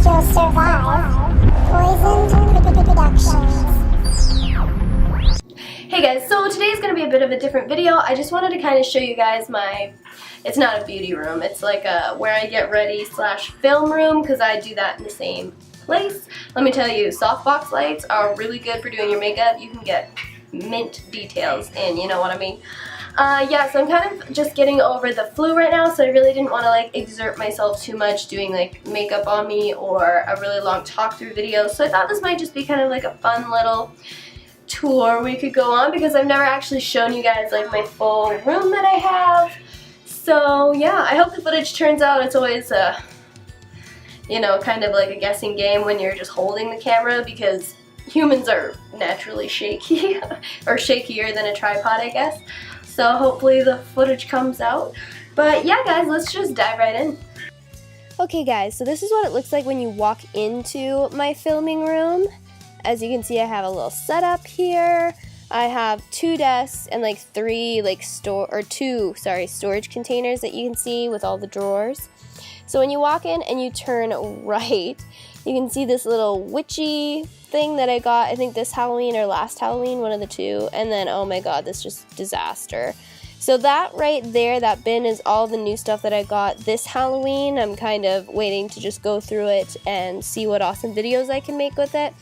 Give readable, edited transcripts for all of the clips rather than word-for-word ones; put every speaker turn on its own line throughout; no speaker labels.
you'll survive. Poisoned Productions.
Hey guys, so today's going to be a bit of a different video. I just wanted to kind of show you guys it's not a beauty room, it's like where I get ready slash film room, because I do that in the same place. Let me tell you, softbox lights are really good for doing your makeup. You can get mint details in, you know what I mean? Yeah, so I'm kind of just getting over the flu right now, so I really didn't want to like exert myself too much doing like makeup on me or a really long talk through video. So I thought this might just be kind of like a fun little tour we could go on, because I've never actually shown you guys like my full room that I have. So yeah, I hope the footage turns out. It's always you know, kind of like a guessing game when you're just holding the camera, because humans are naturally shaky or shakier than a tripod, I guess. So hopefully the footage comes out. But yeah guys, let's just dive right in. Okay guys, so this is what it looks like when you walk into my filming room. As you can see, I have a little setup here. I have 2 desks and like 3 like storage containers that you can see with all the drawers. So when you walk in and you turn right, you can see this little witchy thing that I got, I think this Halloween or last Halloween, one of the two. And then, oh my god, this just disaster. So that right there, that bin, is all the new stuff that I got this Halloween. I'm kind of waiting to just go through it and see what awesome videos I can make with it.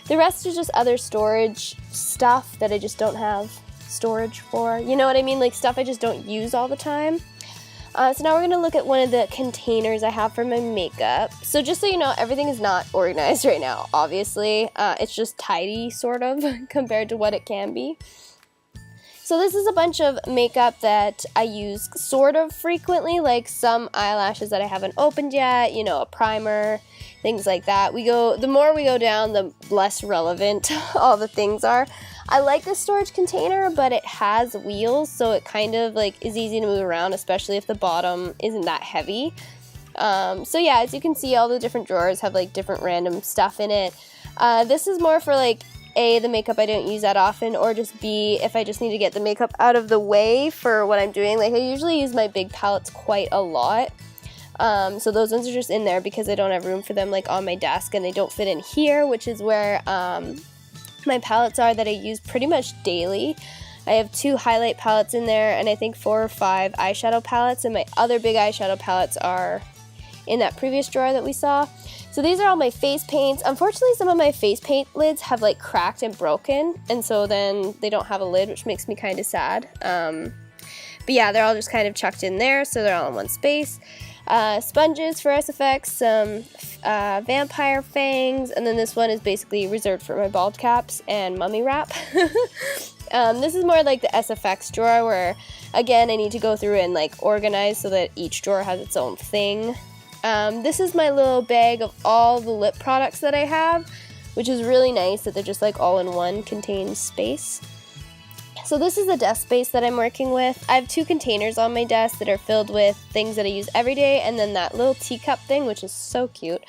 The rest is just other storage stuff that I just don't have storage for. You know what I mean? Like stuff I just don't use all the time. So now we're going to look at one of the containers I have for my makeup. So just so you know, everything is not organized right now, obviously. It's just tidy, sort of, compared to what it can be. So this is a bunch of makeup that I use sort of frequently, like some eyelashes that I haven't opened yet, you know, a primer, things like that. The more we go down, the less relevant all the things are. I like this storage container, but it has wheels, so it kind of like is easy to move around, especially if the bottom isn't that heavy. So yeah, as you can see, all the different drawers have like different random stuff in it. This is more for like A, the makeup I don't use that often, or just B, if I just need to get the makeup out of the way for what I'm doing. Like I usually use my big palettes quite a lot. So those ones are just in there because I don't have room for them like on my desk, and they don't fit in here, which is where my palettes are that I use pretty much daily. I have 2 highlight palettes in there, and I think 4 or 5 eyeshadow palettes, and my other big eyeshadow palettes are in that previous drawer that we saw. So these are all my face paints. Unfortunately, some of my face paint lids have like cracked and broken, and so then they don't have a lid, which makes me kind of sad. But yeah, they're all just kind of chucked in there, so they're all in one space. Sponges for SFX, some vampire fangs, and then this one is basically reserved for my bald caps and mummy wrap. This is more like the SFX drawer, where again I need to go through and like organize so that each drawer has its own thing. This is my little bag of all the lip products that I have, which is really nice that they're just like all in one contained space. So this is the desk space that I'm working with. I have 2 containers on my desk that are filled with things that I use every day, and then that little teacup thing, which is so cute,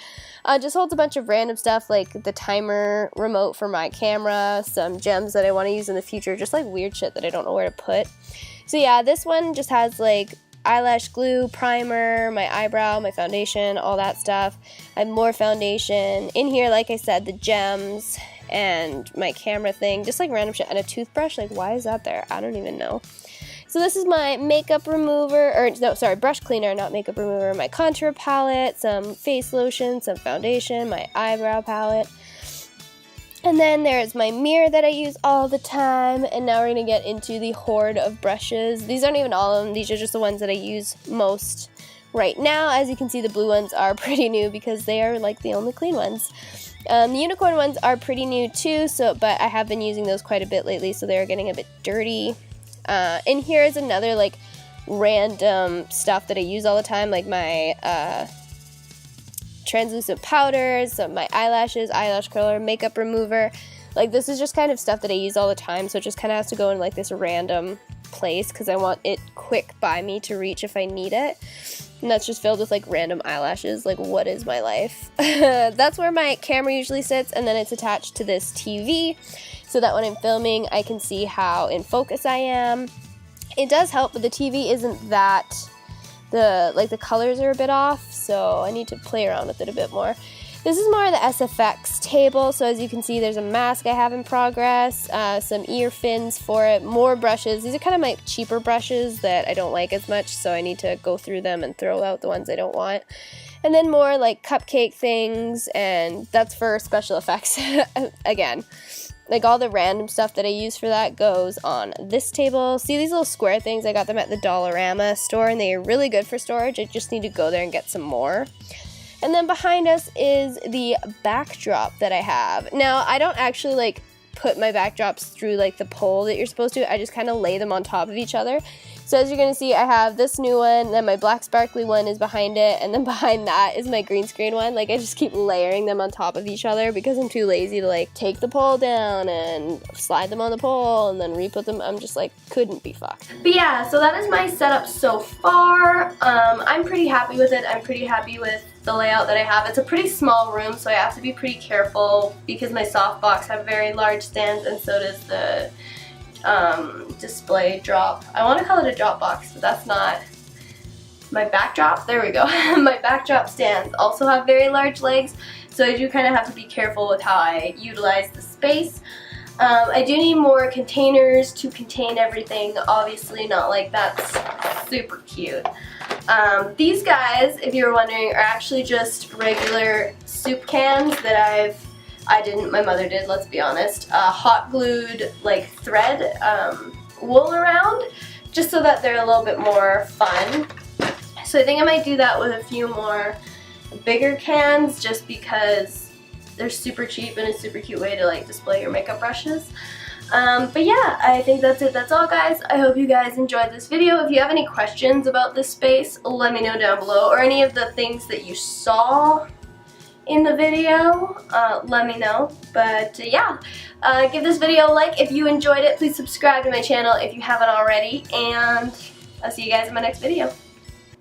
just holds a bunch of random stuff like the timer remote for my camera, some gems that I want to use in the future, just like weird shit that I don't know where to put. So yeah, this one just has like eyelash glue, primer, my eyebrow, my foundation, all that stuff. I have more foundation. In here, like I said, the gems and my camera thing, just like random shit, and a toothbrush. Like, why is that there? I don't even know. So this is my makeup remover, or no, sorry, brush cleaner, not makeup remover, my contour palette, some face lotion, some foundation, my eyebrow palette. And then there's my mirror that I use all the time, and now we're going to get into the hoard of brushes. These aren't even all of them, these are just the ones that I use most right now. As you can see, the blue ones are pretty new because they are like the only clean ones. The unicorn ones are pretty new too, but I have been using those quite a bit lately, so they're getting a bit dirty. And here is another like random stuff that I use all the time, like my translucent powders, some my eyelashes, eyelash curler, makeup remover. Like this is just kind of stuff that I use all the time, so it just kind of has to go in like this random place because I want it quick by me to reach if I need it. And that's just filled with like random eyelashes. Like, what is my life? That's where my camera usually sits, and then it's attached to this TV so that when I'm filming I can see how in focus I am. It does help, but the TV isn't that, the colors are a bit off, so I need to play around with it a bit more. This is more of the SFX table, so as you can see there's a mask I have in progress, some ear fins for it, more brushes. These are kind of my cheaper brushes that I don't like as much, so I need to go through them and throw out the ones I don't want. And then more like cupcake things, and that's for special effects again. Like all the random stuff that I use for that goes on this table. See these little square things? I got them at the Dollarama store, and they are really good for storage. I just need to go there and get some more. And then behind us is the backdrop that I have. Now, I don't actually like put my backdrops through like the pole that you're supposed to. I just kind of lay them on top of each other. So as you're going to see, I have this new one, then my black sparkly one is behind it, and then behind that is my green screen one. Like, I just keep layering them on top of each other because I'm too lazy to like take the pole down and slide them on the pole and then re-put them. I'm just like, couldn't be fucked. But yeah, so that is my setup so far. I'm pretty happy with it. I'm pretty happy with the layout that I have. It's a pretty small room, so I have to be pretty careful because my softbox have very large stands, and so does the display drop. I want to call it a drop box, but that's not. My backdrop, there we go. My backdrop stands also have very large legs, so I do kind of have to be careful with how I utilize the space. I do need more containers to contain everything, obviously not like that's super cute. These guys, if you were wondering, are actually just regular soup cans that my mother did, let's be honest, hot glued like thread wool around, just so that they're a little bit more fun. So I think I might do that with a few more bigger cans just because they're super cheap and a super cute way to like display your makeup brushes. But yeah, I think that's it. That's all, guys. I hope you guys enjoyed this video. If you have any questions about this space, let me know down below, or any of the things that you saw in the video, let me know. But yeah, give this video a like if you enjoyed it. Please subscribe to my channel if you haven't already, and I'll see you guys in my next video.